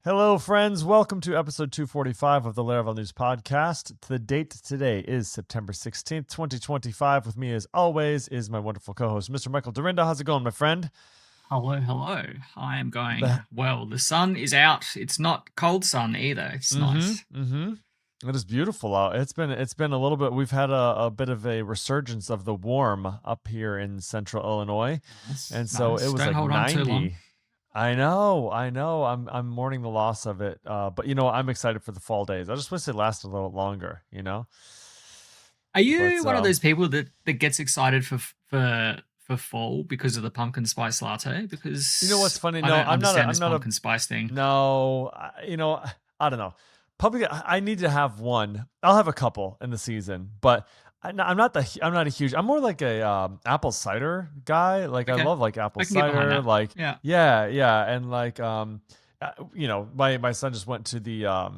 Hello, friends. Welcome to episode 245 of the Laravel News Podcast. The date today is September 16th, 2025. With me, as always, is my wonderful co-host, Mr. Michael Dorinda. How's it going, my friend? Hello. I am going well. The sun is out. It's not cold sun either. It's nice. It is beautiful out. It's been a little bit. We've had a bit of a resurgence of the warm up here in central Illinois, and so it was Don't like hold on too long. 90. I know. I'm mourning the loss of it. But I'm excited for the fall days. I just wish it lasted a little longer. Are you one of those people that gets excited for fall because of the pumpkin spice latte? Because you know what's funny? No, I'm not a pumpkin spice thing. No, I don't know. I need to have one. I'll have a couple in the season, but I'm not a huge. I'm more like a apple cider guy. Like I love like apple cider. Like yeah, and like my son just went to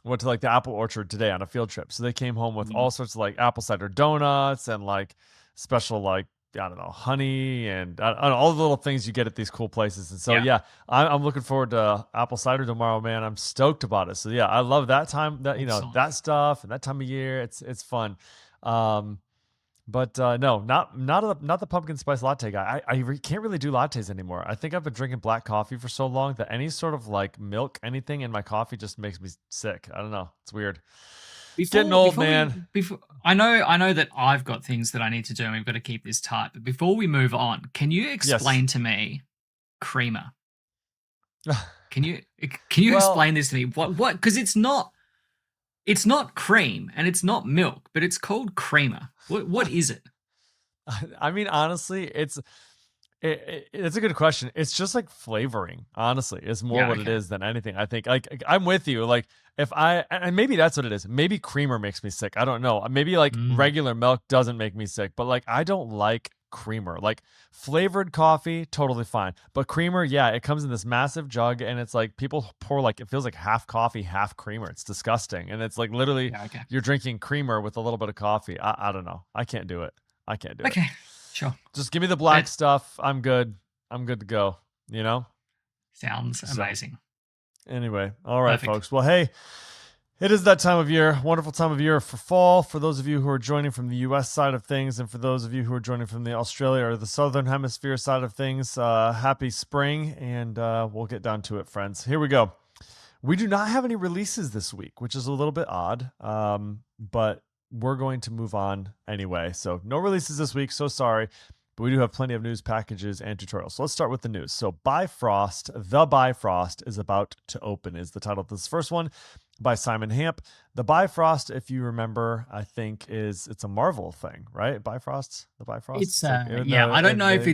like the apple orchard today on a field trip. So they came home with all sorts of like apple cider donuts and like special like I don't know honey and all the little things you get at these cool places. And so I'm looking forward to apple cider tomorrow, man. I'm stoked about it. So yeah, I love that time that that stuff and that time of year. It's fun. But no, not the pumpkin spice latte guy. I can't really do lattes anymore. I think I've been drinking black coffee for so long that any sort of like milk, anything in my coffee just makes me sick. I don't know. It's weird. Getting old, man. I know that I've got things that I need to do and we've got to keep this tight. But before we move on, can you explain to me creamer? Can you explain this to me? What? Because it's not cream and it's not milk, but it's called creamer. What is it? I mean, honestly, it's a good question. It's just like flavoring. Honestly, it's more what it is than anything. I think like I'm with you. Like and maybe that's what it is. Maybe creamer makes me sick. I don't know. Maybe like regular milk doesn't make me sick, but like I don't like creamer. Like flavored coffee, totally fine. But creamer, yeah, it comes in this massive jug and it's like people pour like it feels like half coffee, half creamer. It's disgusting. And it's like literally you're drinking creamer with a little bit of coffee. I don't know. I can't do it. Okay. Sure. Just give me the black stuff. I'm good. I'm good to go. Sounds amazing. Anyway, all right, folks. Well, hey, it is that time of year. Wonderful time of year for fall. For those of you who are joining from the U.S. side of things, and for those of you who are joining from the Australia or the Southern Hemisphere side of things, happy spring. And we'll get down to it, friends. Here we go. We do not have any releases this week, which is a little bit odd, but we're going to move on anyway. So no releases this week. So sorry. But we do have plenty of news packages and tutorials. So let's start with the news. So Bifrost, the Bifrost is about to open is the title of this first one by Simon Hamp. The Bifrost, if you remember, I think it's a Marvel thing, right? The Bifrost. It's I don't know if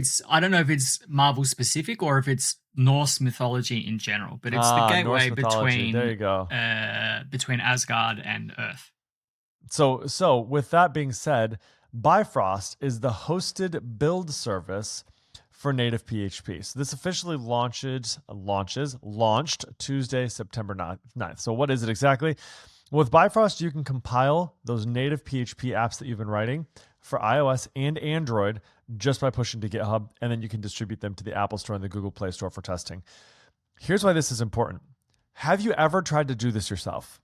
it's Marvel specific or if it's Norse mythology in general, but it's the gateway between there you go. Between Asgard and Earth. So with that being said, Bifrost is the hosted build service for native PHP. So this officially launched Tuesday, September 9th. So what is it exactly? With Bifrost, you can compile those native PHP apps that you've been writing for iOS and Android just by pushing to GitHub, and then you can distribute them to the Apple Store and the Google Play Store for testing. Here's why this is important. Have you ever tried to do this yourself?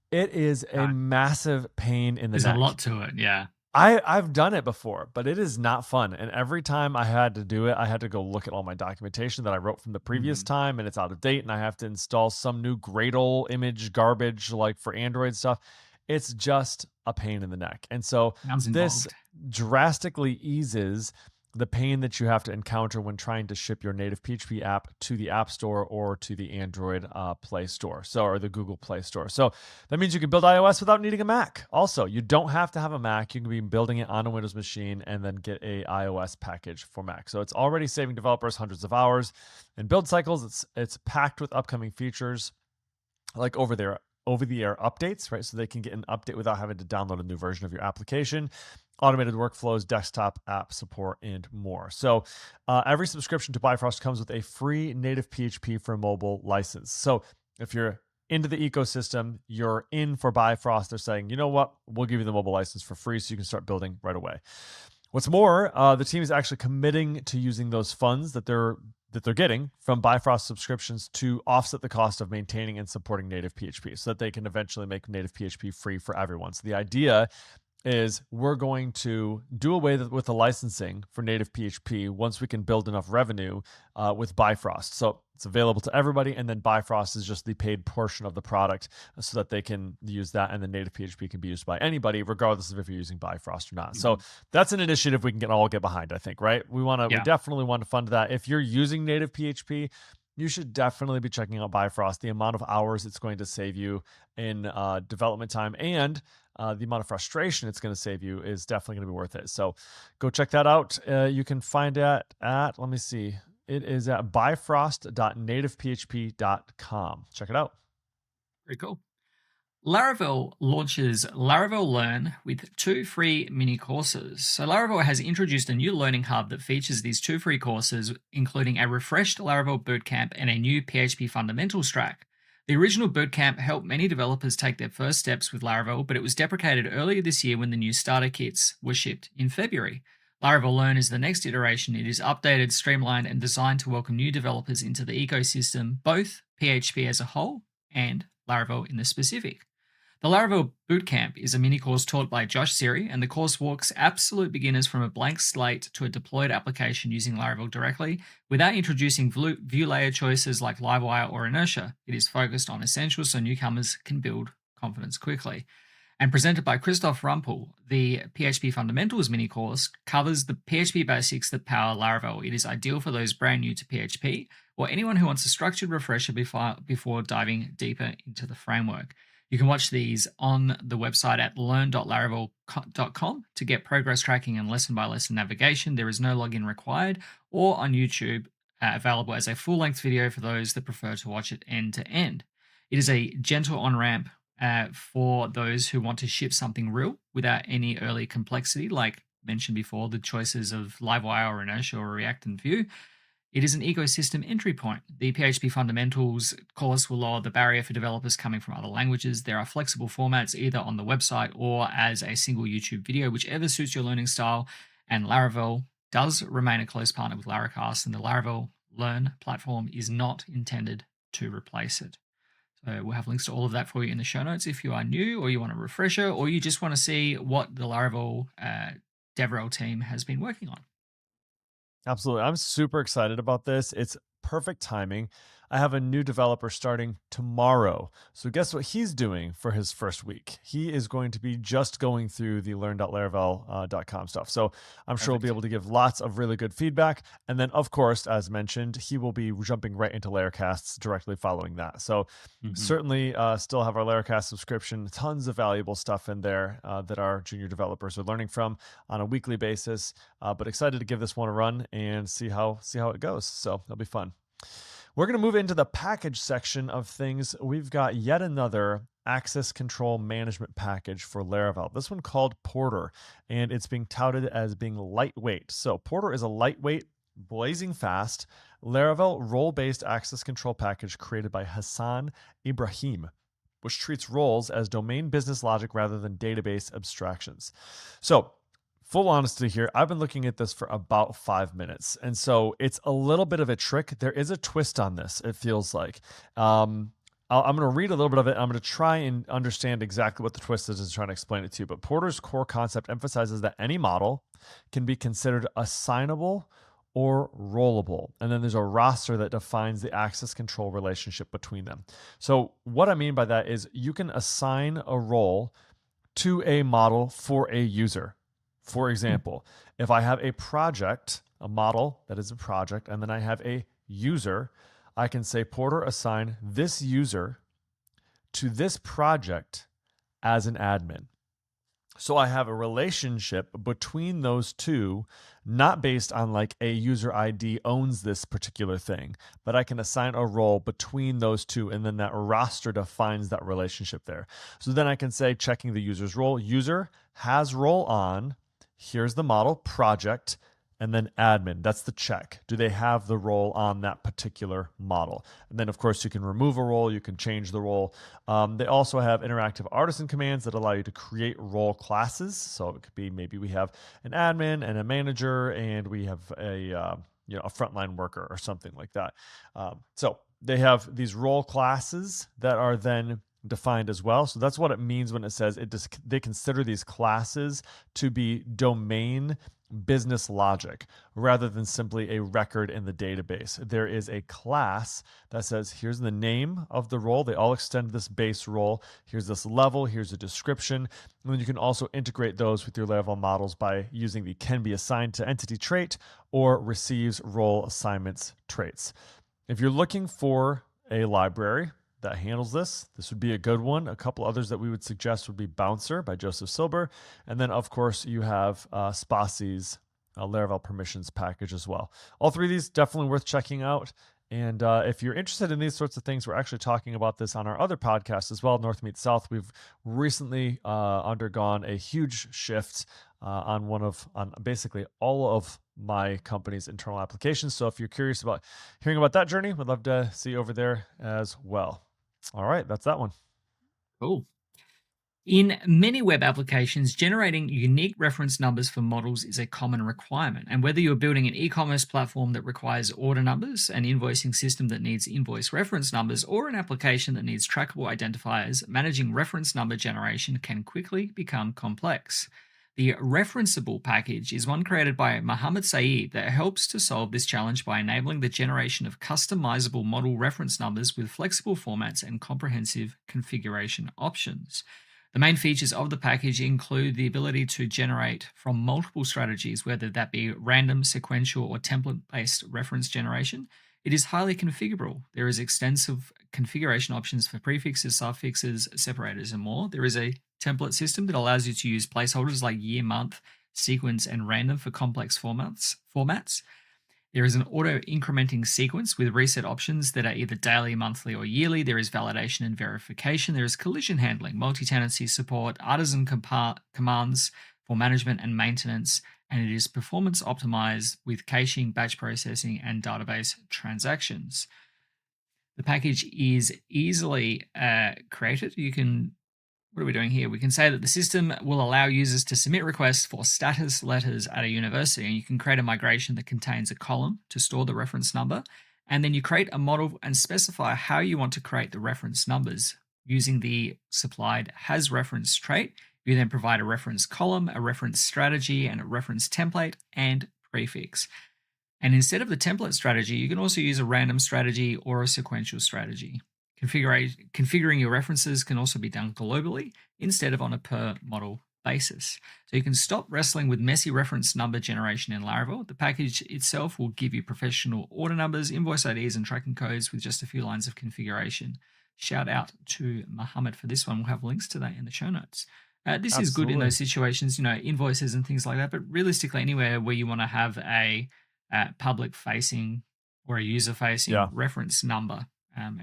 It is a massive pain in the neck. There's a lot to it, yeah. I've done it before, but it is not fun. And every time I had to do it, I had to go look at all my documentation that I wrote from the previous time, and it's out of date, and I have to install some new Gradle image garbage like for Android stuff. It's just a pain in the neck. And so this drastically eases the pain that you have to encounter when trying to ship your native PHP app to the App Store or to the Android Play Store, or the Google Play Store. So that means you can build iOS without needing a Mac. Also, you don't have to have a Mac. You can be building it on a Windows machine and then get a iOS package for Mac. So it's already saving developers hundreds of hours in build cycles. It's packed with upcoming features like over-the-air updates, right? So they can get an update without having to download a new version of your application. Automated workflows, desktop app support, and more. So every subscription to Bifrost comes with a free native PHP for mobile license. So if you're into the ecosystem, you're in for Bifrost. They're saying, you know what, we'll give you the mobile license for free so you can start building right away. What's more, the team is actually committing to using those funds that they're that they're getting from Bifrost subscriptions to offset the cost of maintaining and supporting native PHP so that they can eventually make native PHP free for everyone. So the idea is we're going to do away with the licensing for native PHP once we can build enough revenue with Bifrost. So it's available to everybody, and then Bifrost is just the paid portion of the product so that they can use that, and then native PHP can be used by anybody, regardless of if you're using Bifrost or not. So that's an initiative we can all get behind, I think, right? We definitely want to fund that. If you're using native PHP, you should definitely be checking out Bifrost. The amount of hours it's going to save you in development time and the amount of frustration it's going to save you is definitely going to be worth it. So go check that out. You can find it at, let me see, it is at bifrost.nativephp.com. Check it out. Very cool. Laravel launches Laravel Learn with 2 free mini courses. So Laravel has introduced a new learning hub that features these 2 free courses, including a refreshed Laravel bootcamp and a new PHP fundamentals track. The original bootcamp helped many developers take their first steps with Laravel, but it was deprecated earlier this year when the new starter kits were shipped in February. Laravel Learn is the next iteration. It is updated, streamlined, and designed to welcome new developers into the ecosystem, both PHP as a whole and Laravel in the specific. The Laravel Bootcamp is a mini course taught by Josh Siri, and the course walks absolute beginners from a blank slate to a deployed application using Laravel directly without introducing view layer choices like Livewire or Inertia. It is focused on essentials so newcomers can build confidence quickly. And presented by Christoph Rumpel, the PHP Fundamentals mini course covers the PHP basics that power Laravel. It is ideal for those brand new to PHP or anyone who wants a structured refresher before diving deeper into the framework. You can watch these on the website at learn.laravel.com to get progress tracking and lesson-by-lesson navigation. There is no login required, or on YouTube, available as a full-length video for those that prefer to watch it end-to-end. It is a gentle on-ramp for those who want to ship something real without any early complexity, like mentioned before, the choices of Livewire or Inertia or React and Vue. It is an ecosystem entry point. The PHP Fundamentals course will lower the barrier for developers coming from other languages. There are flexible formats either on the website or as a single YouTube video, whichever suits your learning style. And Laravel does remain a close partner with Laracast, and the Laravel Learn platform is not intended to replace it. So we'll have links to all of that for you in the show notes if you are new or you want a refresher or you just want to see what the Laravel DevRel team has been working on. Absolutely. I'm super excited about this. It's perfect timing. I have a new developer starting tomorrow. So guess what he's doing for his first week? He is going to be just going through the learn.laravel.com stuff. So I'm sure we'll be able to give lots of really good feedback. And then, of course, as mentioned, he will be jumping right into Laracasts directly following that. So certainly still have our Laracast subscription, tons of valuable stuff in there that our junior developers are learning from on a weekly basis. But excited to give this one a run and see how it goes. So it'll be fun. We're going to move into the package section of things. We've got yet another access control management package for Laravel. This one called Porter, and it's being touted as being lightweight. So Porter is a lightweight, blazing fast Laravel role-based access control package created by Hassan Ibrahim, which treats roles as domain business logic rather than database abstractions. So full honesty here, I've been looking at this for about 5 minutes. And so it's a little bit of a trick. There is a twist on this, it feels like. I'm going to read a little bit of it. I'm going to try and understand exactly what the twist is and try to explain it to you. But Porter's core concept emphasizes that any model can be considered assignable or rollable. And then there's a roster that defines the access control relationship between them. So what I mean by that is you can assign a role to a model for a user. For example, if I have a project, a model that is a project, and then I have a user, I can say Porter assign this user to this project as an admin. So I have a relationship between those two, not based on like a user ID owns this particular thing, but I can assign a role between those two, and then that roster defines that relationship there. So then I can say, checking the user's role, user has role on, here's the model, project, and then admin. That's the check. Do they have the role on that particular model? And then, of course, you can remove a role. You can change the role. They also have interactive artisan commands that allow you to create role classes. So it could be maybe we have an admin and a manager, and we have a a frontline worker or something like that. So they have these role classes that are then defined as well. So that's what it means when it says they consider these classes to be domain business logic rather than simply a record in the database. There is a class that says, here's the name of the role. They all extend this base role. Here's this level. Here's a description. And then you can also integrate those with your Laravel models by using the can be assigned to entity trait or receives role assignments traits. If you're looking for a library that handles this would be a good one. A couple others that we would suggest would be Bouncer by Joseph Silber. And then, of course, you have Spassy's Laravel permissions package as well. All three of these definitely worth checking out. And if you're interested in these sorts of things, we're actually talking about this on our other podcast as well, North Meets South. We've recently undergone a huge shift on basically all of my company's internal applications. So if you're curious about hearing about that journey, we'd love to see you over there as well. All right, that's that one. Cool. In many web applications, generating unique reference numbers for models is a common requirement. And whether you're building an e-commerce platform that requires order numbers, an invoicing system that needs invoice reference numbers, or an application that needs trackable identifiers, managing reference number generation can quickly become complex. The Referenceable package is one created by Mohammed Saeed that helps to solve this challenge by enabling the generation of customizable model reference numbers with flexible formats and comprehensive configuration options. The main features of the package include the ability to generate from multiple strategies, whether that be random, sequential, or template-based reference generation. It is highly configurable. There is extensive configuration options for prefixes, suffixes, separators, and more. There is a template system that allows you to use placeholders like year, month, sequence, and random for complex formats. There is an auto-incrementing sequence with reset options that are either daily, monthly, or yearly. There is validation and verification. There is collision handling, multi-tenancy support, artisan commands for management and maintenance, and it is performance optimized with caching, batch processing, and database transactions. The package is easily created. What are we doing here? We can say that the system will allow users to submit requests for status letters at a university, and you can create a migration that contains a column to store the reference number, and then you create a model and specify how you want to create the reference numbers using the supplied has reference trait. You then provide a reference column, a reference strategy, and a reference template and prefix. And instead of the template strategy, you can also use a random strategy or a sequential strategy. Configuring your references can also be done globally instead of on a per model basis. So you can stop wrestling with messy reference number generation in Laravel. The package itself will give you professional order numbers, invoice IDs, and tracking codes with just a few lines of configuration. Shout out to Mohammed for this one. We'll have links to that in the show notes. This is good in those situations, invoices and things like that. But realistically, anywhere where you want to have a public-facing or a user-facing reference number,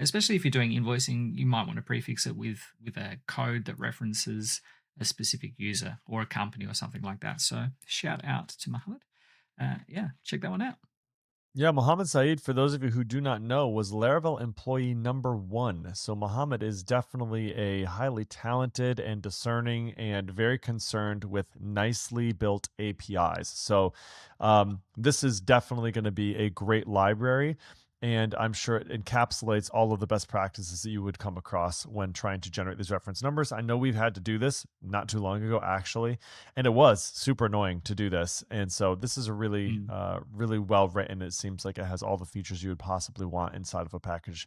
especially if you're doing invoicing, you might want to prefix it with a code that references a specific user or a company or something like that. So shout out to Mohammed. Check that one out. Yeah, Mohammed Saeed, for those of you who do not know, was Laravel employee number 1. So Mohammed is definitely a highly talented and discerning and very concerned with nicely built APIs. So this is definitely going to be a great library. And I'm sure it encapsulates all of the best practices that you would come across when trying to generate these reference numbers. I know we've had to do this not too long ago, actually, and it was super annoying to do this. And so this is a really, really well written. It seems like it has all the features you would possibly want inside of a package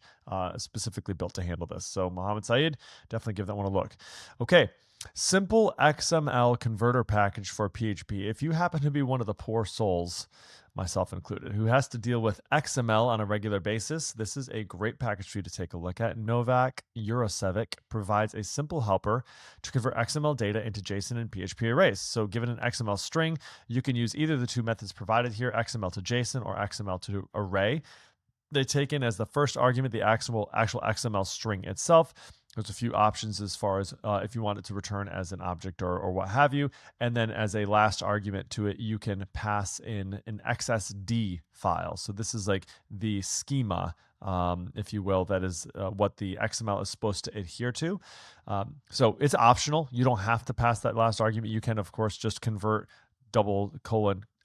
specifically built to handle this. So Mohammed Saeed, definitely give that one a look. Okay. Simple XML converter package for PHP. If you happen to be one of the poor souls, myself included, who has to deal with XML on a regular basis, this is a great package for you to take a look at. Novak Eurosevic provides a simple helper to convert XML data into JSON and PHP arrays. So given an XML string, you can use either of the two methods provided here, XML to JSON or XML to array. They take in as the first argument the actual XML string itself. There's a few options as far as if you want it to return as an object or what have you. And then as a last argument to it, you can pass in an XSD file. So this is like the schema, if you will, that is what the XML is supposed to adhere to. So it's optional. You don't have to pass that last argument. You can, of course, just convert :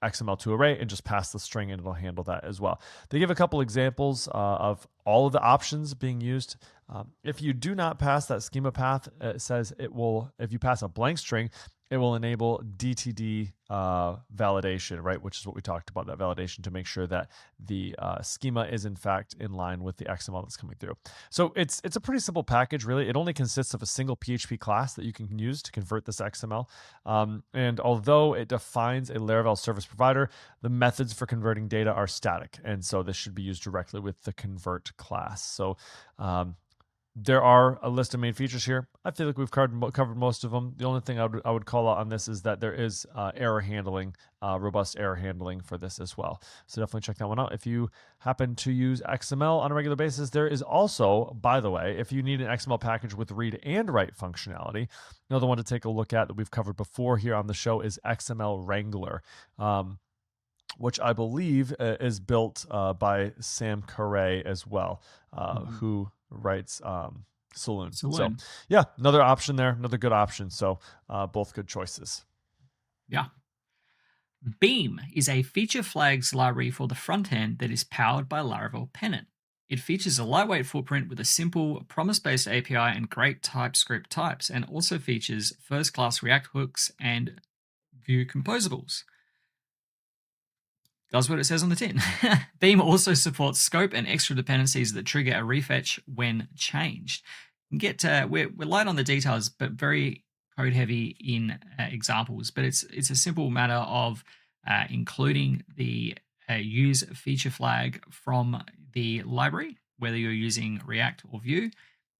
XML to array and just pass the string and it'll handle that as well. They give a couple examples of all of the options being used. If you do not pass that schema path, it says it will, if you pass a blank string, it will enable DTD validation, right? Which is what we talked about, that validation to make sure that the schema is in fact in line with the XML that's coming through. So it's a pretty simple package, really. It only consists of a single PHP class that you can use to convert this XML. And although it defines a Laravel service provider, the methods for converting data are static. And so this should be used directly with the convert class. So there are a list of main features here. I feel like we've covered most of them. The only thing I would call out on this is that there is error handling, robust error handling for this as well. So definitely check that one out. If you happen to use XML on a regular basis, there is also, by the way, if you need an XML package with read and write functionality, another one to take a look at that we've covered before here on the show is XML Wrangler, which I believe is built by Sam Carey as well, who writes Saloon. So yeah, another option there, another good option. So both good choices. Yeah. Beam is a feature flags library for the front end that is powered by Laravel Pennant. It features a lightweight footprint with a simple promise-based API and great TypeScript types, and also features first-class React hooks and Vue composables. Does what it says on the tin. Beam also supports scope and extra dependencies that trigger a refetch when changed. We're light on the details, but very code heavy in examples. But it's a simple matter of including the use feature flag from the library, whether you're using React or Vue,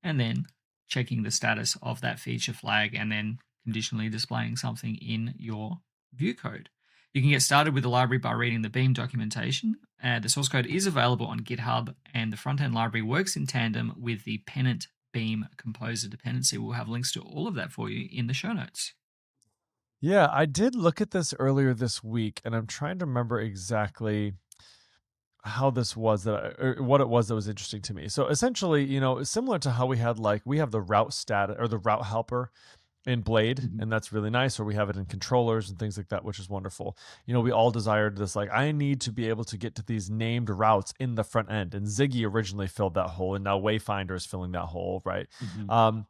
and then checking the status of that feature flag and then conditionally displaying something in your Vue code. You can get started with the library by reading the Beam documentation. The source code is available on GitHub, and the front-end library works in tandem with the Pennant Beam Composer dependency. We'll have links to all of that for you in the show notes. Yeah, I did look at this earlier this week, and I'm trying to remember exactly how this was or what it was that was interesting to me. So essentially, similar to how we have the route status or the route helper in Blade, and that's really nice, or we have it in controllers and things like that, which is wonderful. We all desired this, I need to be able to get to these named routes in the front end, and Ziggy originally filled that hole, and now Wayfinder is filling that hole, right?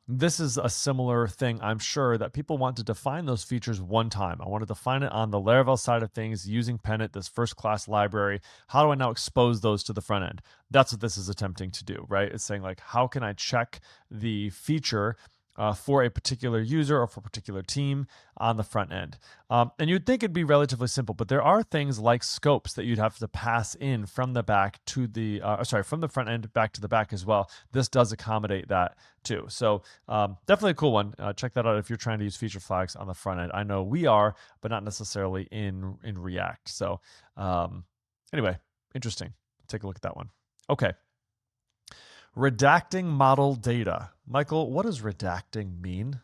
This is a similar thing, I'm sure, that people want to define those features one time. I want to define it on the Laravel side of things using Pennant, this first-class library. How do I now expose those to the front end? That's what this is attempting to do, right? It's saying, how can I check the feature for a particular user or for a particular team on the front end. And you'd think it'd be relatively simple, but there are things like scopes that you'd have to pass in from the back to the, from the front end back to the back as well. This does accommodate that too. So definitely a cool one. Check that out if you're trying to use feature flags on the front end. I know we are, but not necessarily in React. So anyway, interesting. Take a look at that one. Okay. Redacting model data. Michael, what does redacting mean?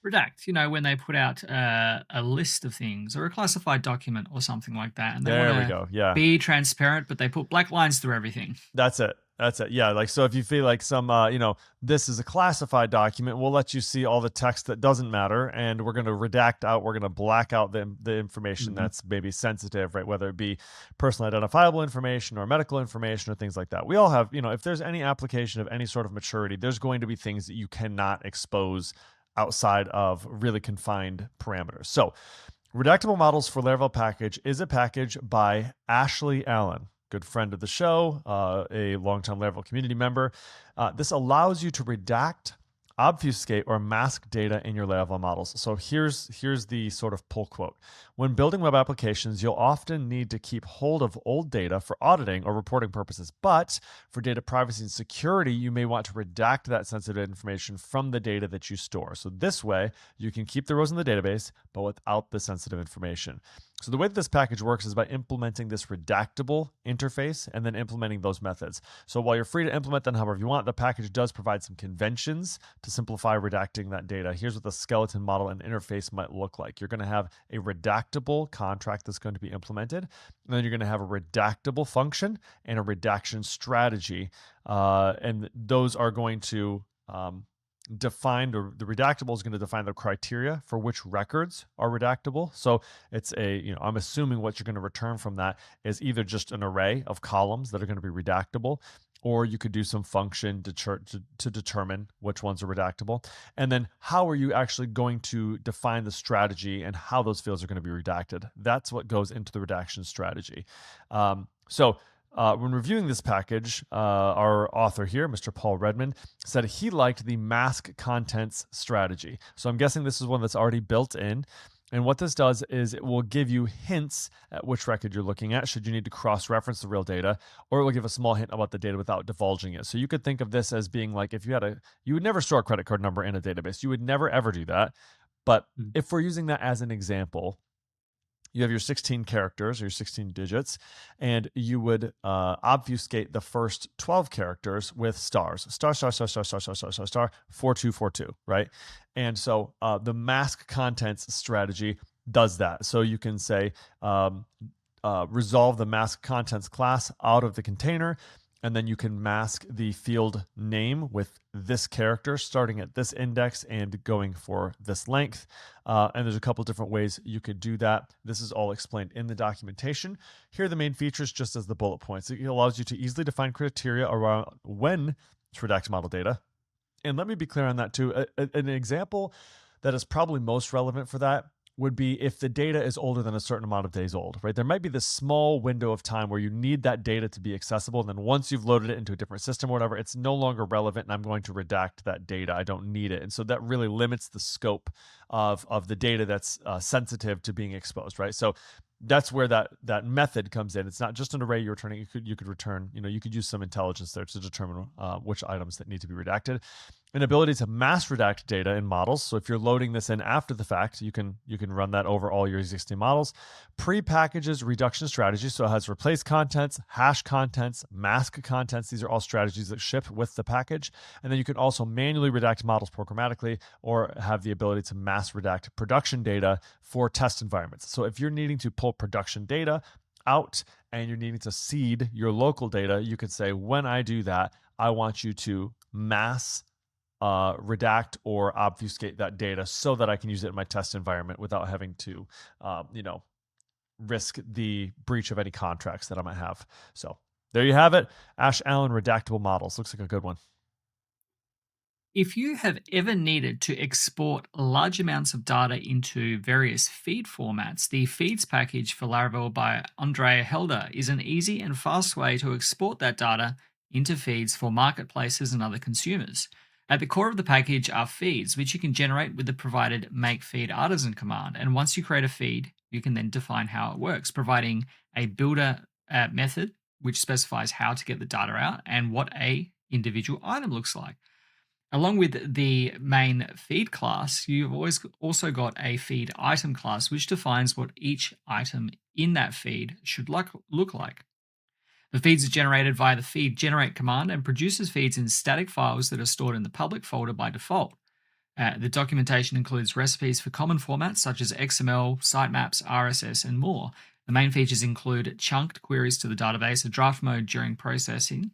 Redact, when they put out a list of things or a classified document or something like that. And they want to be transparent, but they put black lines through everything. That's it. Yeah. So if you feel like some, this is a classified document, we'll let you see all the text that doesn't matter. And we're going to redact out, we're going to black out the information that's maybe sensitive, right? Whether it be personally identifiable information or medical information or things like that. We all have, if there's any application of any sort of maturity, there's going to be things that you cannot expose outside of really confined parameters. So Redactable Models for Laravel Package is a package by Ashley Allen, good friend of the show, a longtime Laravel community member. This allows you to redact, obfuscate, or mask data in your Laravel models. So here's the sort of pull quote. When building web applications, you'll often need to keep hold of old data for auditing or reporting purposes. But for data privacy and security, you may want to redact that sensitive information from the data that you store. So this way, you can keep the rows in the database, but without the sensitive information. So the way that this package works is by implementing this redactable interface and then implementing those methods. So while you're free to implement them however you want, the package does provide some conventions to simplify redacting that data. Here's what the skeleton model and interface might look like. You're going to have a redactable contract that's going to be implemented, and then you're going to have a redactable function and a redaction strategy, and those are going to defined, or the redactable is going to define the criteria for which records are redactable. So it's I'm assuming what you're going to return from that is either just an array of columns that are going to be redactable, or you could do some function to determine which ones are redactable. And then how are you actually going to define the strategy and how those fields are going to be redacted? That's what goes into the redaction strategy. When reviewing this package, our author here, Mr. Paul Redmond, said he liked the mask contents strategy. So I'm guessing this is one that's already built in. And what this does is it will give you hints at which record you're looking at, should you need to cross-reference the real data, or it will give a small hint about the data without divulging it. So you could think of this as being like if you would never store a credit card number in a database. You would never, ever do that. But if we're using that as an example, you have your 16 characters or your 16 digits, and you would obfuscate the first 12 characters with stars. Star, star, star, star, star, star, star, star, star, 4242, right? And so the mask contents strategy does that. So you can say resolve the mask contents class out of the container, and then you can mask the field name with this character starting at this index and going for this length. And there's a couple different ways you could do that. This is all explained in the documentation. Here are the main features just as the bullet points. It allows you to easily define criteria around when to redact model data. And let me be clear on that too. An example that is probably most relevant for that would be if the data is older than a certain amount of days old, right? There might be this small window of time where you need that data to be accessible. And then once you've loaded it into a different system or whatever, it's no longer relevant and I'm going to redact that data. I don't need it. And so that really limits the scope of the data that's sensitive to being exposed, right? So that's where that method comes in. It's not just an array you're returning. You could return, you could use some intelligence there to determine which items that need to be redacted. An ability to mass redact data in models. So if you're loading this in after the fact, you can run that over all your existing models. Pre-packages reduction strategy. So it has replace contents, hash contents, mask contents. These are all strategies that ship with the package. And then you can also manually redact models programmatically, or have the ability to mass redact production data for test environments. So if you're needing to pull production data out and you're needing to seed your local data, you could say, when I do that, I want you to mass redact or obfuscate that data so that I can use it in my test environment without having to, risk the breach of any contracts that I might have. So there you have it. Ash Allen redactable models. Looks like a good one. If you have ever needed to export large amounts of data into various feed formats, the Feeds package for Laravel by Andrea Helder is an easy and fast way to export that data into feeds for marketplaces and other consumers. At the core of the package are feeds, which you can generate with the provided make_feed_artisan command. And once you create a feed, you can then define how it works, providing a builder method, which specifies how to get the data out and what a individual item looks like. Along with the main feed class, you've always also got a feed item class, which defines what each item in that feed should look like. The feeds are generated via the feed generate command and produces feeds in static files that are stored in the public folder by default. The documentation includes recipes for common formats such as XML, sitemaps, RSS, and more. The main features include chunked queries to the database, a draft mode during processing,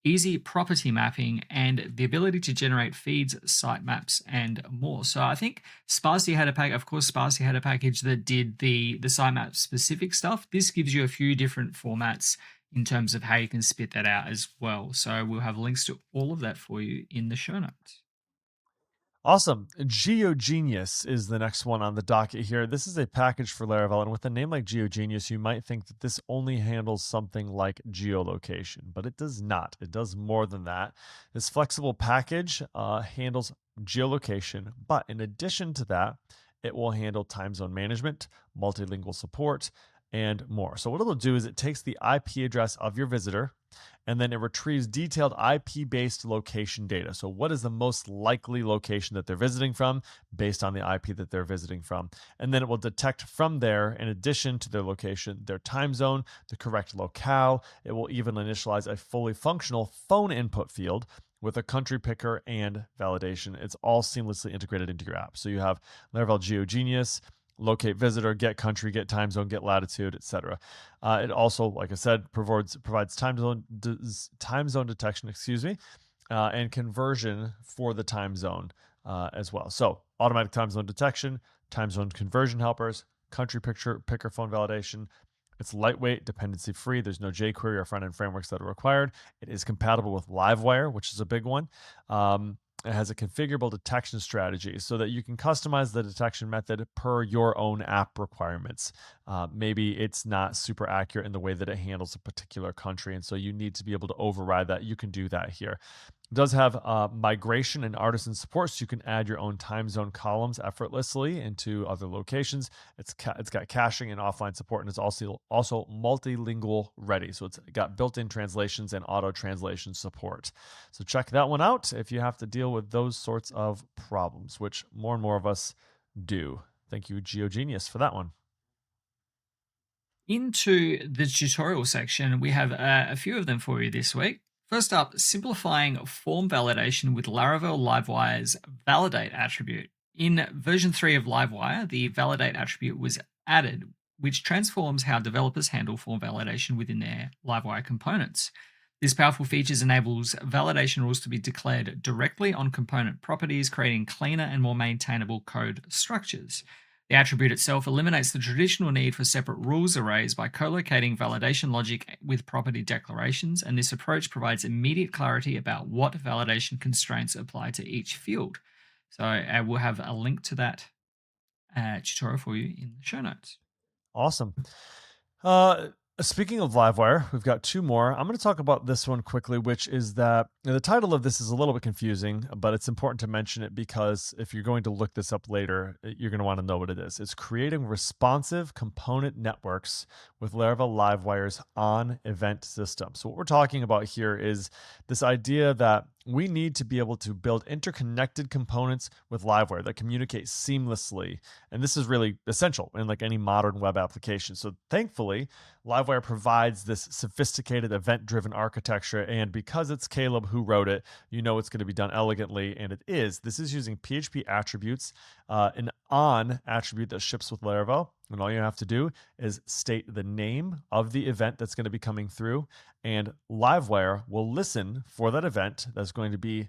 easy property mapping, and the ability to generate feeds, sitemaps, and more. So I think Sparsy had a package that did the sitemap specific stuff. This gives you a few different formats in terms of how you can spit that out as well. So we'll have links to all of that for you in the show notes. Awesome. GeoGenius is the next one on the docket here. This is a package for Laravel, and with a name like GeoGenius, you might think that this only handles something like geolocation, but it does not. It does more than that. This flexible package handles geolocation, but in addition to that, it will handle time zone management, multilingual support, and more. So what it'll do is it takes the IP address of your visitor, and then it retrieves detailed IP-based location data. So what is the most likely location that they're visiting from based on the IP that they're visiting from? And then it will detect from there, in addition to their location, their time zone, the correct locale. It will even initialize a fully functional phone input field with a country picker and validation. It's all seamlessly integrated into your app. So you have Laravel GeoGenius, locate visitor, get country, get time zone, get latitude, etc. It also, like I said, provides time zone detection, and conversion for the time zone as well. So automatic time zone detection, time zone conversion helpers, country picker phone validation. It's lightweight, dependency free. There's no jQuery or front-end frameworks that are required. It is compatible with Livewire, which is a big one. It has a configurable detection strategy so that you can customize the detection method per your own app requirements. Maybe it's not super accurate in the way that it handles a particular country, and so you need to be able to override that. You can do that here. It does have migration and artisan support, so you can add your own time zone columns effortlessly into other locations. It's got caching and offline support, and it's also multilingual ready. So it's got built-in translations and auto translation support. So check that one out if you have to deal with those sorts of problems, which more and more of us do. Thank you, GeoGenius, for that one. Into the tutorial section, we have a few of them for you this week. First up, simplifying form validation with Laravel Livewire's validate attribute. In version 3 of Livewire, the validate attribute was added, which transforms how developers handle form validation within their Livewire components. This powerful feature enables validation rules to be declared directly on component properties, creating cleaner and more maintainable code structures. The attribute itself eliminates the traditional need for separate rules arrays by co-locating validation logic with property declarations, and this approach provides immediate clarity about what validation constraints apply to each field. So I will have a link to that tutorial for you in the show notes. Awesome. Speaking of Livewire, we've got two more. I'm going to talk about this one quickly, which is that the title of this is a little bit confusing, but it's important to mention it because if you're going to look this up later, you're going to want to know what it is. It's creating responsive component networks with Laravel Livewire's on-event system. So what we're talking about here is this idea that we need to be able to build interconnected components with Livewire that communicate seamlessly. And this is really essential in like any modern web application. So thankfully, Livewire provides this sophisticated event-driven architecture. And because it's Caleb who wrote it, you know it's going to be done elegantly. And it is. This is using PHP attributes, an on attribute that ships with Laravel. And all you have to do is state the name of the event that's going to be coming through, and Livewire will listen for that event that's going to be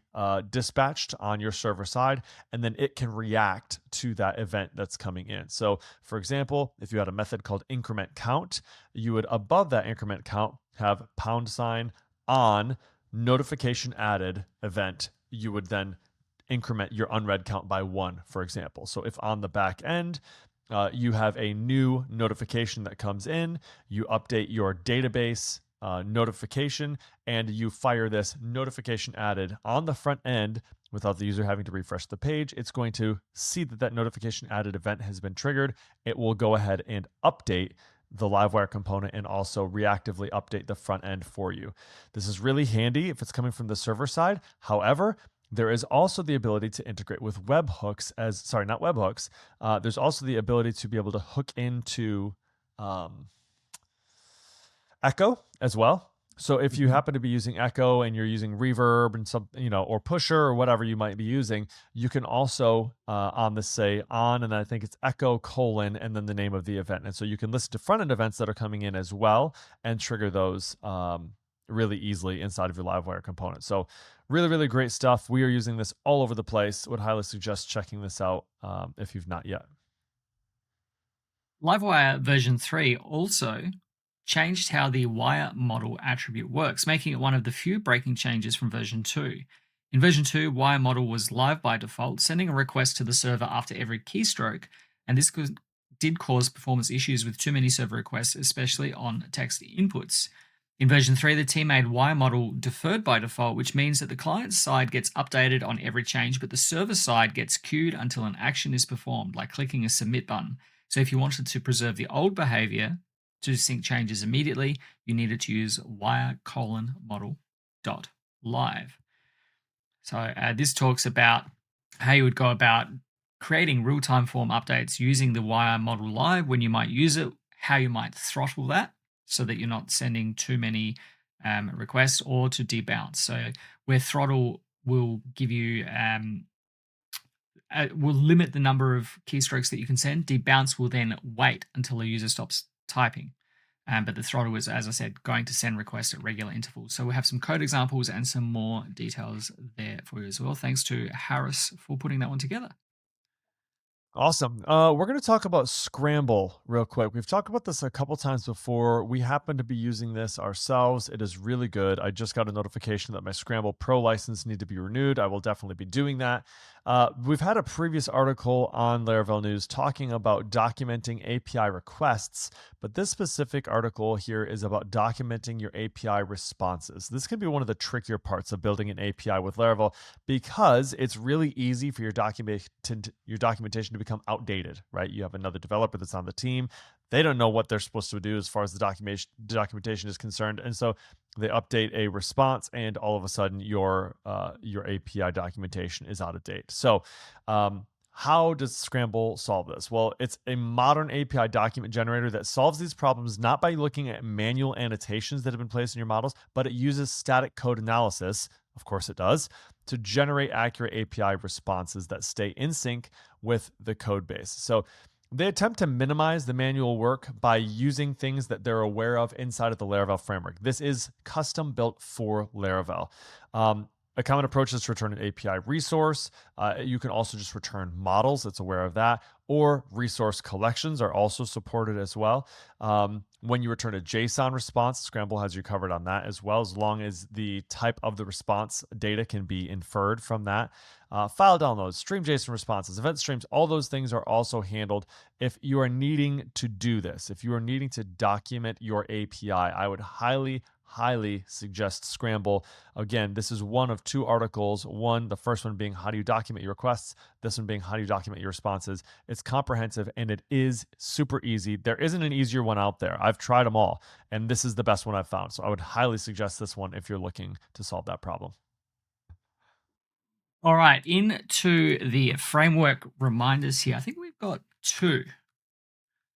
dispatched on your server side, and then it can react to that event that's coming in. So, for example, if you had a method called increment count, you would above that increment count have # on notification added event. You would then increment your unread count by 1, for example. So if on the back end, you have a new notification that comes in, you update your database notification, and you fire this notification added on the front end without the user having to refresh the page, it's going to see that that notification added event has been triggered. It will go ahead and update the Livewire component and also reactively update the front end for you. This is really handy if it's coming from the server side. However, there is also the ability to integrate with webhooks not webhooks. There's also the ability to be able to hook into Echo as well. So if you happen to be using Echo and you're using Reverb and some, or Pusher or whatever you might be using, you can also on this say on, and I think it's Echo : and then the name of the event. And so you can listen to front end events that are coming in as well and trigger those really easily inside of your Livewire component. So really, really great stuff. We are using this all over the place. Would highly suggest checking this out if you've not yet. Livewire version 3 also changed how the wire model attribute works, making it one of the few breaking changes from version 2. In version 2, wire model was live by default, sending a request to the server after every keystroke, and this did cause performance issues with too many server requests, especially on text inputs. In version 3, the team made wire model deferred by default, which means that the client side gets updated on every change, but the server side gets queued until an action is performed, like clicking a submit button. So if you wanted to preserve the old behavior to sync changes immediately, you needed to use wire::model.live. So this talks about how you would go about creating real-time form updates using the wire model live, when you might use it, how you might throttle that so that you're not sending too many requests, or to debounce. So where throttle will give you will limit the number of keystrokes that you can send, debounce will then wait until a user stops typing. But the throttle is, as I said, going to send requests at regular intervals. So we'll have some code examples and some more details there for you as well. Thanks to Harris for putting that one together. Awesome. We're going to talk about Scramble real quick. We've talked about this a couple times before. We happen to be using this ourselves. It is really good. I just got a notification that my Scramble Pro license needs to be renewed. I will definitely be doing that. We've had a previous article on Laravel News talking about documenting API requests, but this specific article here is about documenting your API responses. This can be one of the trickier parts of building an API with Laravel because it's really easy for your documentation to become outdated, right? You have another developer that's on the team. They don't know what they're supposed to do as far as the documentation is concerned. And so they update a response and all of a sudden your API documentation is out of date. So how does Scramble solve this? Well, it's a modern API document generator that solves these problems not by looking at manual annotations that have been placed in your models, but it uses static code analysis, of course it does, to generate accurate API responses that stay in sync with the code base. So they attempt to minimize the manual work by using things that they're aware of inside of the Laravel framework. This is custom built for Laravel. A common approach is to return an API resource. You can also just return models, it's aware of that, or resource collections are also supported as well. When you return a JSON response, Scramble has you covered on that as well, as long as the type of the response data can be inferred from that. File downloads, stream JSON responses, event streams, all those things are also handled. If you are needing to do this, if you are needing to document your API, I would highly suggest Scramble. Again, this is one of two articles. The first one being how do you document your requests? This one being how do you document your responses? It's comprehensive and it is super easy. There isn't an easier one out there. I've tried them all and this is the best one I've found. So I would highly suggest this one if you're looking to solve that problem. All right, into the framework reminders here. I think we've got two.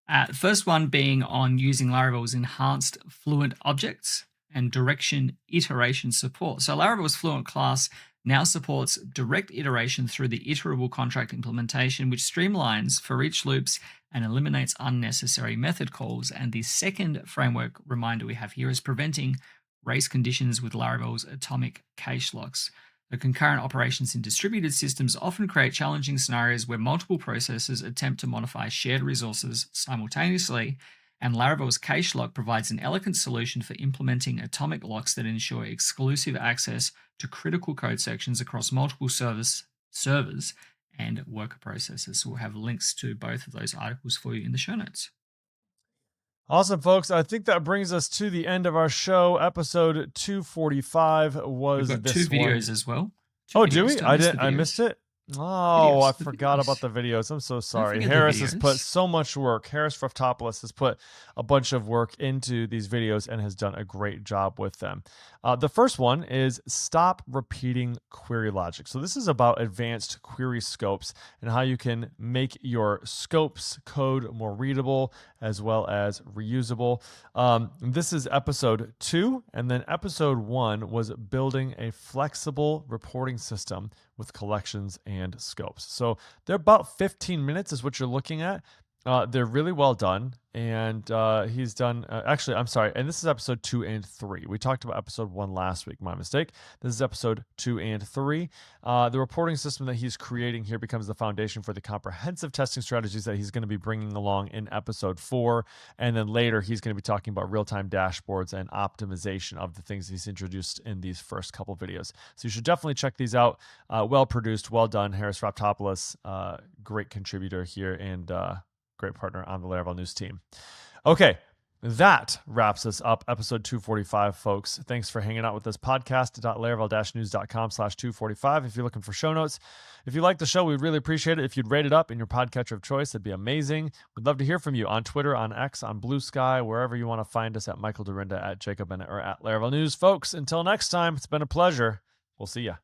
The first one being on using Laravel's enhanced Fluent objects and direction iteration support. So Laravel's Fluent class now supports direct iteration through the iterable contract implementation, which streamlines for each loops and eliminates unnecessary method calls. And the second framework reminder we have here is preventing race conditions with Laravel's atomic cache locks. The concurrent operations in distributed systems often create challenging scenarios where multiple processes attempt to modify shared resources simultaneously, and Laravel's cache lock provides an elegant solution for implementing atomic locks that ensure exclusive access to critical code sections across multiple servers and worker processes. So we'll have links to both of those articles for you in the show notes. Awesome, folks. I think that brings us to the end of our show. Episode 245 was We've got this two videos as well. Do we? I missed it. Oh, I forgot about the videos. I'm so sorry. Harris has put so much work. Harris Fruftopoulos has put a bunch of work into these videos and has done a great job with them. The first one is stop repeating query logic. So this is about advanced query scopes and how you can make your scopes code more readable as well as reusable. This is episode 2, and then episode 1 was building a flexible reporting system with collections and scopes. So they're about 15 minutes is what you're looking at. They're really well done. And he's done, actually, I'm sorry. And this is episode 2 and 3. We talked about episode 1 last week, my mistake. This is episode 2 and 3. The reporting system that he's creating here becomes the foundation for the comprehensive testing strategies that he's going to be bringing along in episode 4. And then later, he's going to be talking about real-time dashboards and optimization of the things he's introduced in these first couple videos. So you should definitely check these out. Well produced, well done. Harris Fruftopoulos, great contributor here and great partner on the Laravel News team. Okay, that wraps us up. Episode 245, folks. Thanks for hanging out with us. Podcast.laravel-news.com/245 if you're looking for show notes. If you like the show, we'd really appreciate it if you'd rate it up in your podcatcher of choice. That'd be amazing. We'd love to hear from you on Twitter, on X, on Blue Sky, wherever you want to find us, at Michael Dorinda, at Jacob Bennett, or at Laravel News. Folks, until next time, it's been a pleasure. We'll see ya.